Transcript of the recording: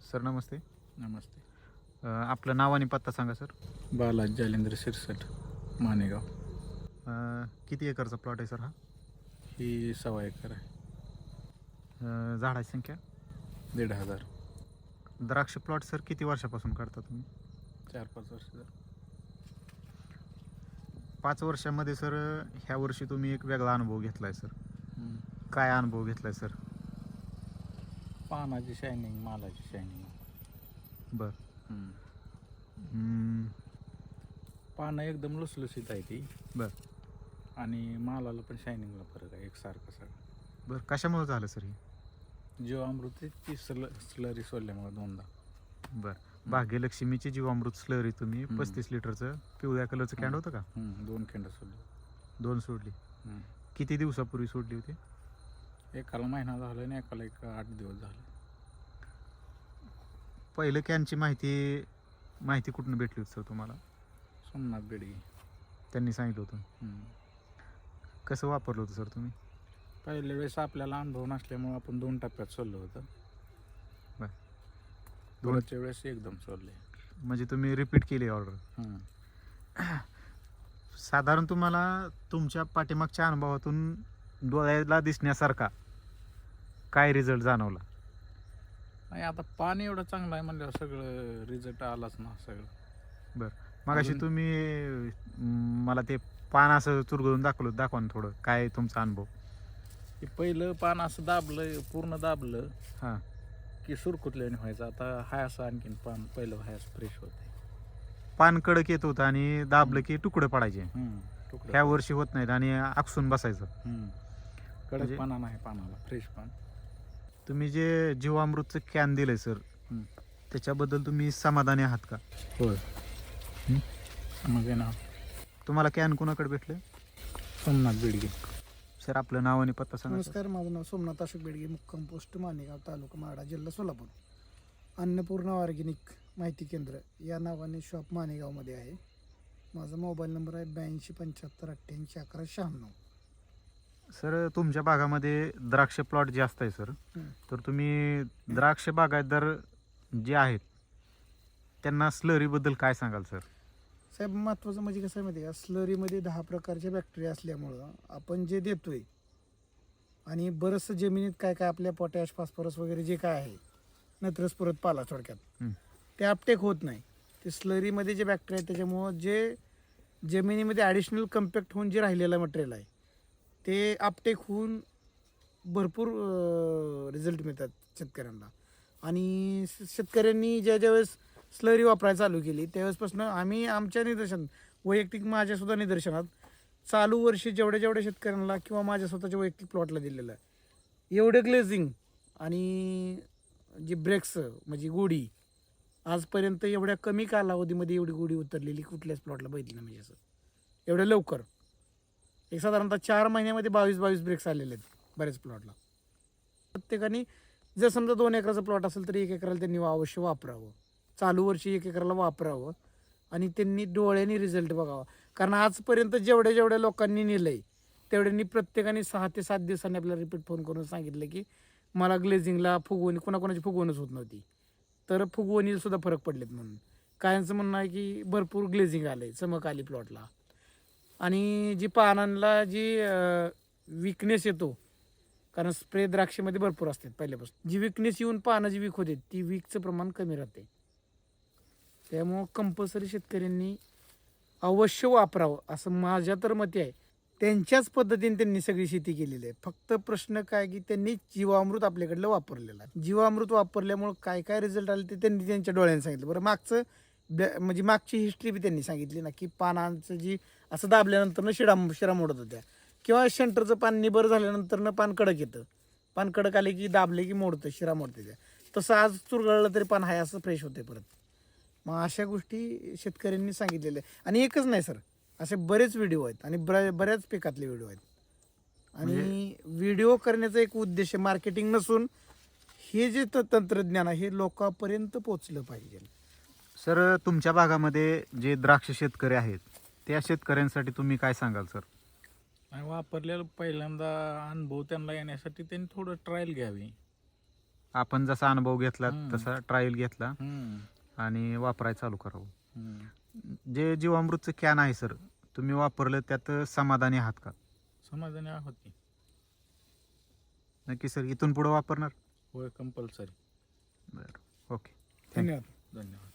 Sir नमस्ते. नमस्ते. आपलं नाव आणि पत्ता सांगा सर. बालाजी जालेंद्र शिरसट, मानेगाव. किती एकरचा प्लॉट आहे सर हा? ही 1.25 एकर आहे. झाडाची संख्या? 1,500. द्राक्ष प्लॉट सर किती वर्षापासून करता तुम्ही? 4-5 वर्ष झालं. 5 वर्षामध्ये सर ह्या वर्षी तुम्ही एक वेगळा अनुभव घेतला आहे सर. काय अनुभव घेतला आहे सर? पानाची शायनिंग, मालाची शायनिंग. बरं. पानं एकदम लुसलुसीत आहे ती. बरं आणि मालाला पण शायनिंगला फरक आहे एकसारखं सगळं. बरं. कशामुळे झालं सर हे? जीवामृत ती स्लरी सोडल्यामुळे 2दा. बरं. भाग्यलक्ष्मीची जीवामृत स्लरी तुम्ही 35 लिटरचं पिवळ्या कलरचं कॅन होतं का? 2 केंड सोडले. 2 सोडली. किती दिवसापूर्वी सोडली होती? एकाला महिना झाला आणि एकाला 8 दिवस झाले. पहिलं कॅनची माहिती कुठून भेटली होती सर तुम्हाला? सोमनाथ बेडगे. त्यांनी सांगितलं होतं. कसं वापरलं होतं सर तुम्ही? पहिल्या वेळेस आपल्याला अनुभव नसल्यामुळे आपण 2 टप्प्यात सोडलं होतं. बरं. दोनच्या वेळेस एकदम सोडले. म्हणजे तुम्ही रिपीट केली ऑर्डर. साधारण तुम्हाला तुमच्या पाठीमागच्या अनुभवातून डोळ्याला दिसण्यासारखा काय रिझल्ट जाणवला? नाही, आता पाणी एवढं चांगलं आहे म्हणल्यावर सगळं रिझल्ट आलाच ना सगळं. बरं. मगाशी तुम्ही मला ते पान असं चुरगळून दाखवा ना थोडं, काय तुमचा अनुभव? ते पहिलं पान असं दाबलं, पूर्ण दाबलं हां. की सुरकुतल्याने व्हायचं. आता हाय असं आणखीन पान पहिलं हाय असं फ्रेश होते. पान कडक येत होतं आणि दाबलं की तुकडे पडायचे. तुकडं ह्या वर्षी होत नाहीत आणि आकसून बसायचं. कडक पाना नाही, पानाला फ्रेश पान. तुम्ही जे जीवामृतचं कॅन दिलंय सर, त्याच्याबद्दल तुम्ही समाधानी आहात का? होय. ना तुम्हाला कॅन कोणाकडे भेटलं? सोमनाथ बेडगे. सर आपलं नाव आणि पत्ता सांगा. नमस्कार, माझं नाव सोमनाथ अशोक बेडगे, मुक्काम पोस्ट मानेगाव, तालुका माडा, जिल्हा सोलापूर. अन्नपूर्णा ऑर्गॅनिक माहिती केंद्र या नावाने शॉप मानेगावमध्ये आहे. माझा मोबाईल नंबर आहे 8275881196. सर तुमच्या भागामध्ये द्राक्ष प्लॉट जास्त आहे सर, तर तुम्ही द्राक्ष बागायतदार जे आहेत त्यांना स्लरीबद्दल काय सांगाल सर? साहेब, महत्त्वाचं म्हणजे कसं आहे माहिती आहे का, स्लरीमध्ये 10 प्रकारचे बॅक्टेरिया असल्यामुळं आपण जे देतोय आणि बरंचसं जमिनीत काय काय आपल्या पोटॅश, फॉस्फरस वगैरे जे काय आहे, नत्रस परत पाला थोडक्यात, ते अपटेक होत नाही. ते स्लरीमध्ये जे बॅक्टेरिया आहेत त्याच्यामुळं जे जमिनीमध्ये ॲडिशनल कम्पॅक्ट होऊन जे राहिलेलं मटेरियल आहे ते अपटेक होऊन भरपूर रिझल्ट मिळतात शेतकऱ्यांना. आणि शेतकऱ्यांनी ज्या वेळेस स्लरी वापरायला चालू केली त्यावेळेसपासून आम्ही आमच्या वैयक्तिक माझ्यासुद्धा निदर्शनात चालू वर्षी जेवढ्या शेतकऱ्यांना किंवा माझ्या स्वतःच्या वैयक्तिक प्लॉटला दिलेलं आहे एवढे ग्लेझिंग आणि जी ब्रेक्स म्हणजे गोडी आजपर्यंत एवढ्या कमी कालावधीमध्ये एवढी गोडी उतरलेली कुठल्याच प्लॉटला बघितली नाही. म्हणजे असं एवढ्या लवकर एक साधारणतः 4 महिन्यामध्ये 22 ब्रेक्स आलेले आहेत बऱ्याच प्लॉटला. प्रत्येकाने जर समजा 2 एकराचा प्लॉट असेल तर 1 एकराला त्यांनी अवश्य वापरावं. चालू वर्षी 1 एकराला वापरावं आणि त्यांनी डोळ्यांनी रिझल्ट बघावा. कारण आजपर्यंत जेवढ्या लोकांनी नेलं आहे तेवढ्यांनी प्रत्येकाने 6 ते 7 दिवसांनी आपल्याला रिपीट फोन करून सांगितलं की मला ग्लेझिंगला फुगवणी कोणाकोणाची फुगवणच होत नव्हती, तर फुगवणीला सुद्धा फरक पडलेत म्हणून. कायांचं म्हणणं आहे की भरपूर ग्लेझिंग आलं आहे, चमक आली प्लॉटला. आणि जी पानांना जी विकनेस येतो, कारण स्प्रे द्राक्षेमध्ये भरपूर असतात पहिल्यापासून, जी विकनेस येऊन पानं जी वीक होते ती वीकचं प्रमाण कमी राहते. त्यामुळं कंपल्सरी शेतकऱ्यांनी अवश्य वापरावं असं माझ्या तर मते आहे. त्यांच्याच पद्धतीने त्यांनी सगळी शेती केलेली आहे. फक्त प्रश्न काय की त्यांनी जीवामृत आपल्याकडलं वापरलेलं आहे. जीवामृत वापरल्यामुळं काय काय रिझल्ट आले ते त्यांनी त्यांच्या डोळ्यांनी सांगितलं. बरं, म्हणजे मागची हिस्ट्री बी त्यांनी सांगितली ना, की पानांचं जी असं दाबल्यानंतर शिरा मोडत होत्या किंवा सेंटरचं पान निबर झाल्यानंतर पान कडक येतं. पान कडक आले की दाबले की मोडतं, शिरा मोडते त्या. तसं आज चुरगळलं तरी पान आहे असं फ्रेश होते परत. मग अशा गोष्टी शेतकऱ्यांनी सांगितलेल्या आहे. आणि एकच नाही सर, असे बरेच व्हिडिओ आहेत आणि बऱ्याच पिकातले व्हिडिओ आहेत. आणि व्हिडिओ करण्याचा एक उद्देश मार्केटिंग नसून हे जे तंत्रज्ञान आहे हे लोकांपर्यंत पोचलं पाहिजे. सर तुमच्या भागामध्ये जे द्राक्ष शेतकरी आहेत त्या शेतकऱ्यांसाठी तुम्ही काय सांगाल सर? आणि वापरलेलं पहिल्यांदा अनुभव त्यांना येण्यासाठी त्यांनी थोडं ट्रायल घ्यावी. आपण जसा अनुभव घेतला हम्म. तसा ट्रायल घेतला आणि वापरायला चालू करावं. जे जीवामृतचं कॅन आहे सर, तुम्ही वापरलं त्यात समाधानी आहात का? समाधानी आहोत की. नक्की सर, इथून पुढे वापरणार? होय, कंपल्सरी. बरं, ओके. धन्यवाद. धन्यवाद.